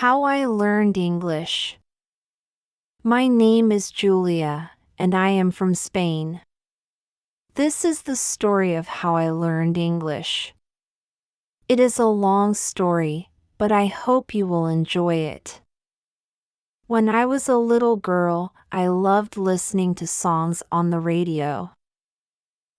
How I learned English. My name is Julia, and I am from Spain. This is the story of how I learned English. It is a long story, but I hope you will enjoy it. When I was a little girl, I loved listening to songs on the radio.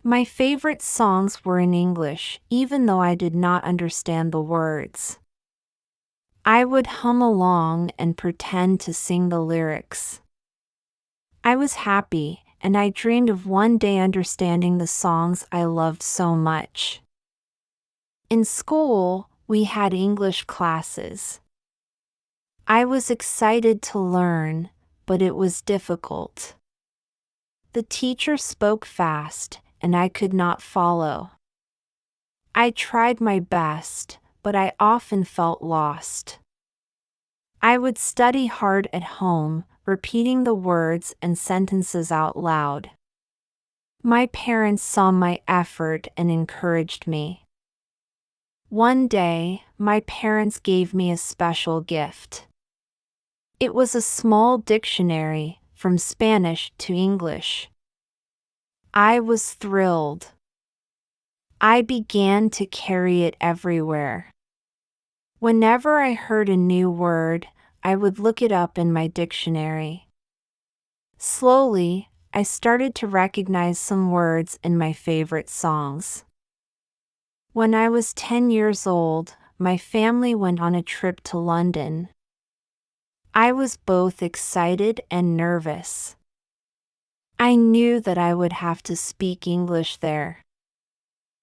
My favorite songs were in English, even though I did not understand the words. I would hum along and pretend to sing the lyrics. I was happy, and I dreamed of one day understanding the songs I loved so much. In school, we had English classes. I was excited to learn, but it was difficult. The teacher spoke fast, and I could not follow. I tried my best, but I often felt lost. I would study hard at home, repeating the words and sentences out loud. My parents saw my effort and encouraged me. One day, my parents gave me a special gift. It was a small dictionary, from Spanish to English. I was thrilled. I began to carry it everywhere. Whenever I heard a new word, I would look it up in my dictionary. Slowly, I started to recognize some words in my favorite songs. When I was 10 years old, my family went on a trip to London. I was both excited and nervous. I knew that I would have to speak English there.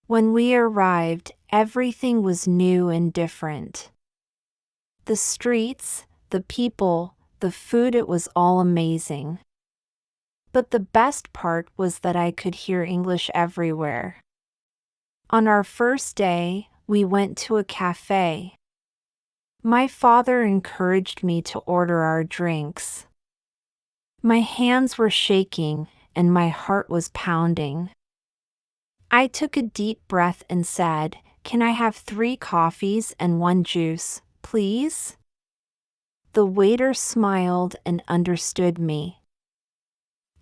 When we arrived, everything was new and different. The streets, the people, the food, it was all amazing. But the best part was that I could hear English everywhere. On our first day, we went to a cafe. My father encouraged me to order our drinks. My hands were shaking, and my heart was pounding. I took a deep breath and said, "Can I have 3 coffees and 1 juice, please?" The waiter smiled and understood me.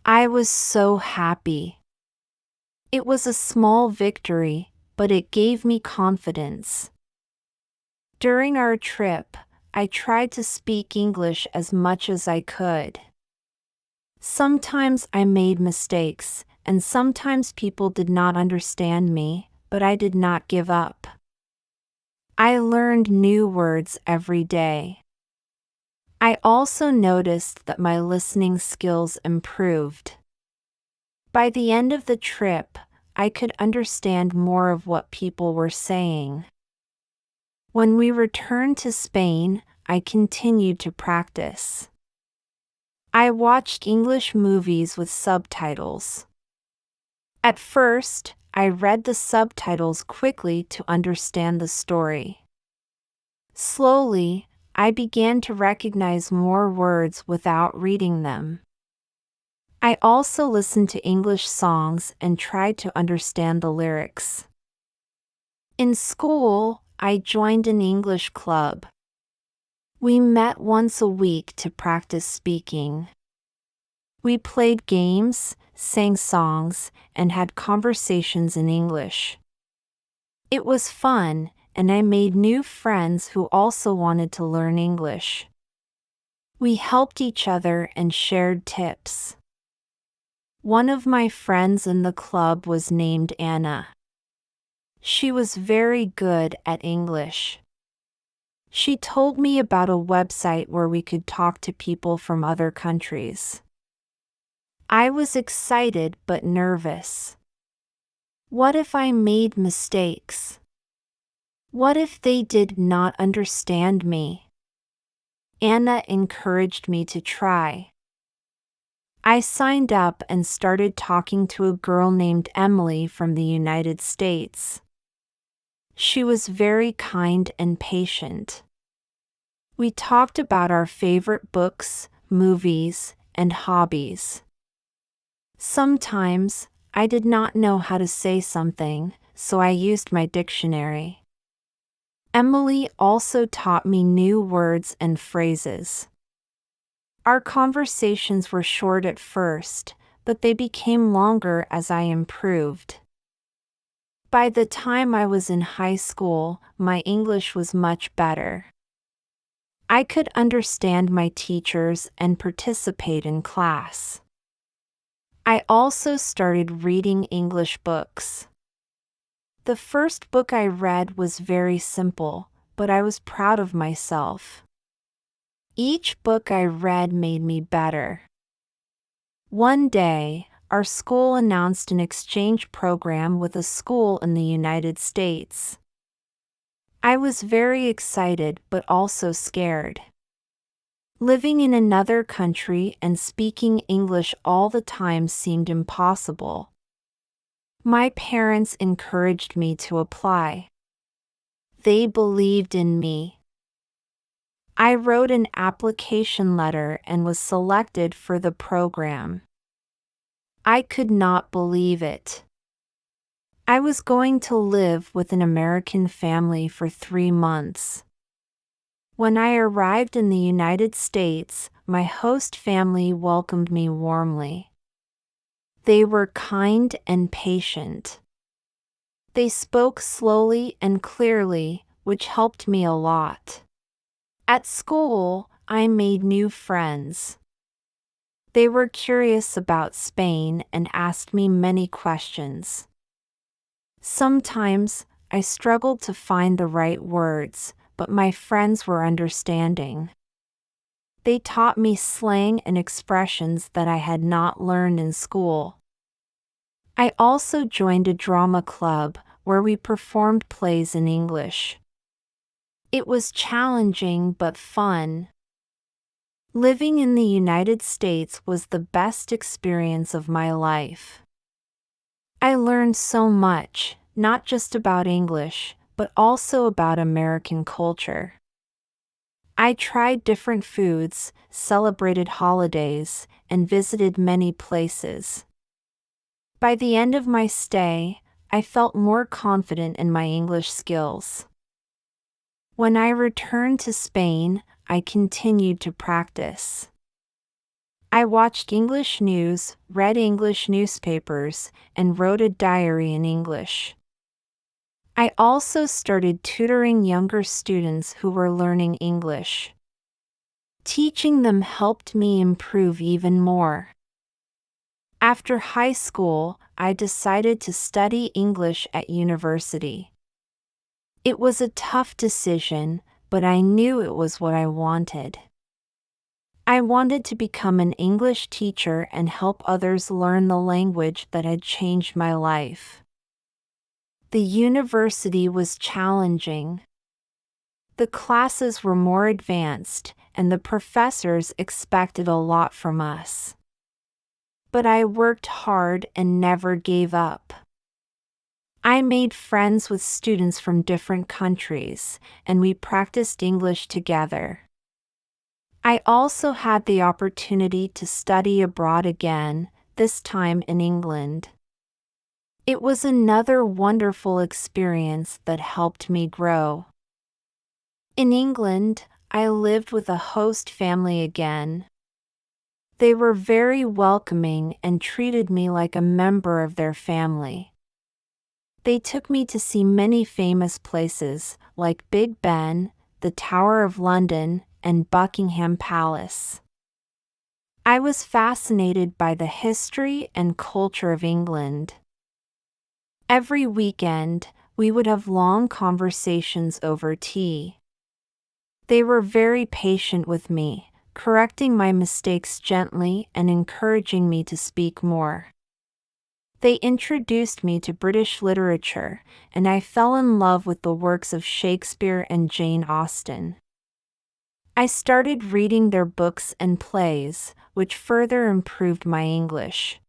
I was so happy. It was a small victory, but it gave me confidence. During our trip, I tried to speak English as much as I could. Sometimes I made mistakes, and sometimes people did not understand me, but I did not give up. I learned new words every day. I also noticed that my listening skills improved. By the end of the trip, I could understand more of what people were saying. When we returned to Spain, I continued to practice. I watched English movies with subtitles. At first, I read the subtitles quickly to understand the story. Slowly, I began to recognize more words without reading them. I also listened to English songs and tried to understand the lyrics. In school, I joined an English club. We met once a week to practice speaking. We played games, sang songs, and had conversations in English. It was fun, and I made new friends who also wanted to learn English. We helped each other and shared tips. One of my friends in the club was named Anna. She was very good at English. She told me about a website where we could talk to people from other countries. I was excited but nervous. What if I made mistakes? What if they did not understand me? Anna encouraged me to try. I signed up and started talking to a girl named Emily from the United States. She was very kind and patient. We talked about our favorite books, movies, and hobbies. Sometimes, I did not know how to say something, so I used my dictionary. Emily also taught me new words and phrases. Our conversations were short at first, but they became longer as I improved. By the time I was in high school, my English was much better. I could understand my teachers and participate in class. I also started reading English books. The first book I read was very simple, but I was proud of myself. Each book I read made me better. One day, our school announced an exchange program with a school in the United States. I was very excited but also scared. Living in another country and speaking English all the time seemed impossible. My parents encouraged me to apply. They believed in me. I wrote an application letter and was selected for the program. I could not believe it. I was going to live with an American family for 3 months. When I arrived in the United States, my host family welcomed me warmly. They were kind and patient. They spoke slowly and clearly, which helped me a lot. At school, I made new friends. They were curious about Spain and asked me many questions. Sometimes, I struggled to find the right words, but my friends were understanding. They taught me slang and expressions that I had not learned in school. I also joined a drama club where we performed plays in English. It was challenging but fun. Living in the United States was the best experience of my life. I learned so much, not just about English, but also about American culture. I tried different foods, celebrated holidays, and visited many places. By the end of my stay, I felt more confident in my English skills. When I returned to Spain, I continued to practice. I watched English news, read English newspapers, and wrote a diary in English. I also started tutoring younger students who were learning English. Teaching them helped me improve even more. After high school, I decided to study English at university. It was a tough decision, but I knew it was what I wanted. I wanted to become an English teacher and help others learn the language that had changed my life. The university was challenging. The classes were more advanced, and the professors expected a lot from us. But I worked hard and never gave up. I made friends with students from different countries, and we practiced English together. I also had the opportunity to study abroad again, this time in England. It was another wonderful experience that helped me grow. In England, I lived with a host family again. They were very welcoming and treated me like a member of their family. They took me to see many famous places, like Big Ben, the Tower of London, and Buckingham Palace. I was fascinated by the history and culture of England. Every weekend, we would have long conversations over tea. They were very patient with me, correcting my mistakes gently and encouraging me to speak more. They introduced me to British literature, and I fell in love with the works of Shakespeare and Jane Austen. I started reading their books and plays, which further improved my English.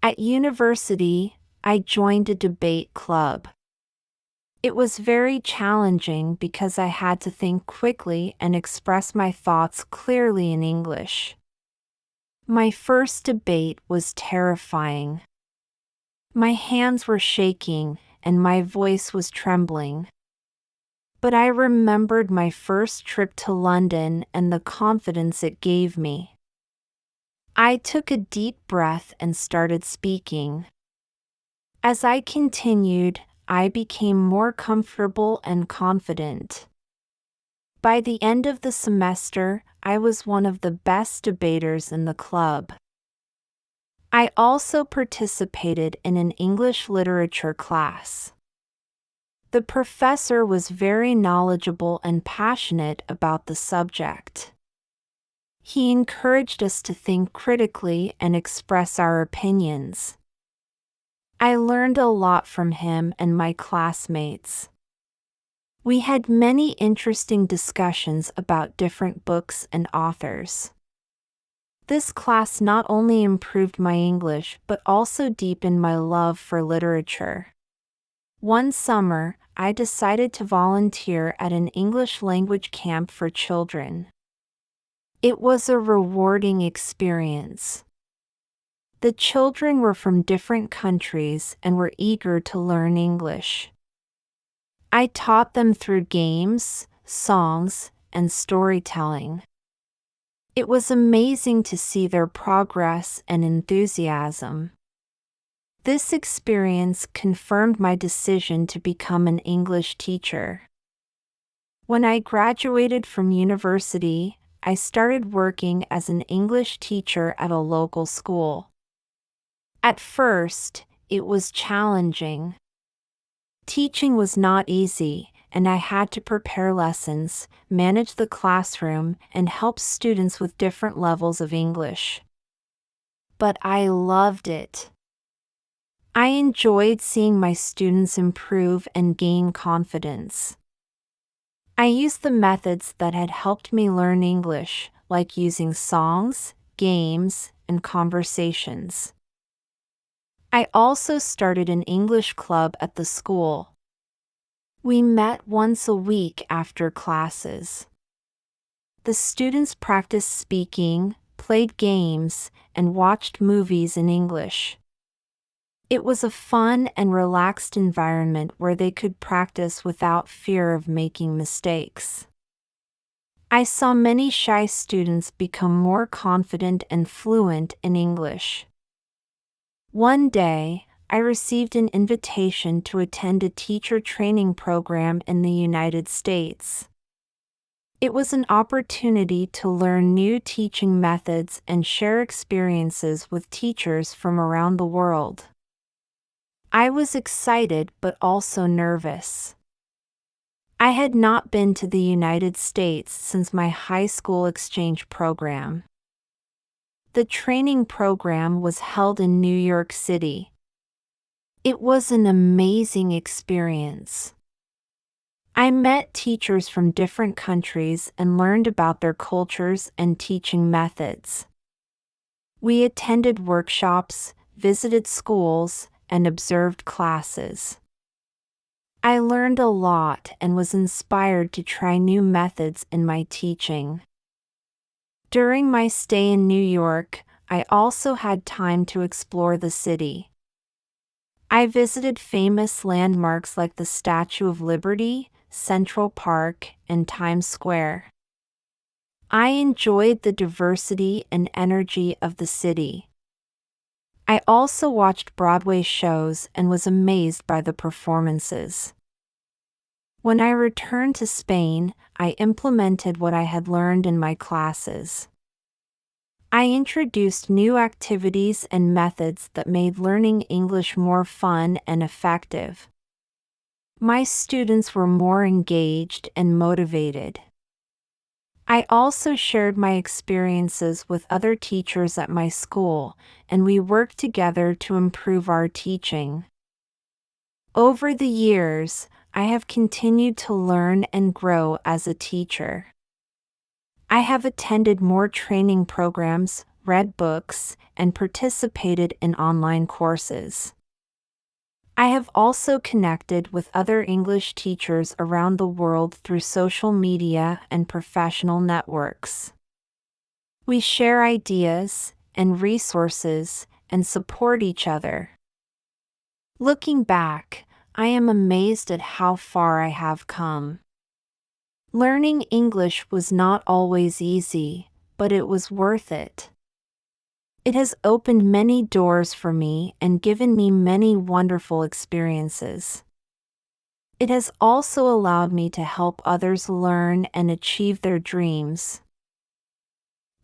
At university, I joined a debate club. It was very challenging because I had to think quickly and express my thoughts clearly in English. My first debate was terrifying. My hands were shaking, and my voice was trembling. But I remembered my first trip to London and the confidence it gave me. I took a deep breath and started speaking. As I continued, I became more comfortable and confident. By the end of the semester, I was one of the best debaters in the club. I also participated in an English literature class. The professor was very knowledgeable and passionate about the subject. He encouraged us to think critically and express our opinions. I learned a lot from him and my classmates. We had many interesting discussions about different books and authors. This class not only improved my English but also deepened my love for literature. One summer, I decided to volunteer at an English language camp for children. It was a rewarding experience. The children were from different countries and were eager to learn English. I taught them through games, songs, and storytelling. It was amazing to see their progress and enthusiasm. This experience confirmed my decision to become an English teacher. When I graduated from university, I started working as an English teacher at a local school. At first, it was challenging. Teaching was not easy, and I had to prepare lessons, manage the classroom, and help students with different levels of English. But I loved it. I enjoyed seeing my students improve and gain confidence. I used the methods that had helped me learn English, like using songs, games, and conversations. I also started an English club at the school. We met once a week after classes. The students practiced speaking, played games, and watched movies in English. It was a fun and relaxed environment where they could practice without fear of making mistakes. I saw many shy students become more confident and fluent in English. One day, I received an invitation to attend a teacher training program in the United States. It was an opportunity to learn new teaching methods and share experiences with teachers from around the world. I was excited but also nervous. I had not been to the United States since my high school exchange program. The training program was held in New York City. It was an amazing experience. I met teachers from different countries and learned about their cultures and teaching methods. We attended workshops, visited schools, and observed classes. I learned a lot and was inspired to try new methods in my teaching. During my stay in New York, I also had time to explore the city. I visited famous landmarks like the Statue of Liberty, Central Park, and Times Square. I enjoyed the diversity and energy of the city. I also watched Broadway shows and was amazed by the performances. When I returned to Spain, I implemented what I had learned in my classes. I introduced new activities and methods that made learning English more fun and effective. My students were more engaged and motivated. I also shared my experiences with other teachers at my school, and we worked together to improve our teaching. Over the years, I have continued to learn and grow as a teacher. I have attended more training programs, read books, and participated in online courses. I have also connected with other English teachers around the world through social media and professional networks. We share ideas and resources and support each other. Looking back, I am amazed at how far I have come. Learning English was not always easy, but it was worth it. It has opened many doors for me and given me many wonderful experiences. It has also allowed me to help others learn and achieve their dreams.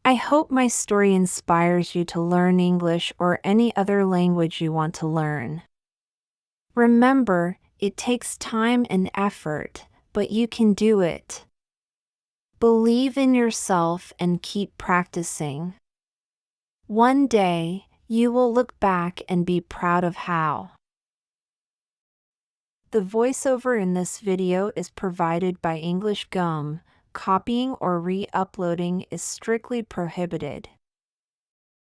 I hope my story inspires you to learn English or any other language you want to learn. Remember, it takes time and effort, but you can do it. Believe in yourself and keep practicing. One day, you will look back and be proud of how. The voiceover in this video is provided by English Gum. Copying or re-uploading is strictly prohibited.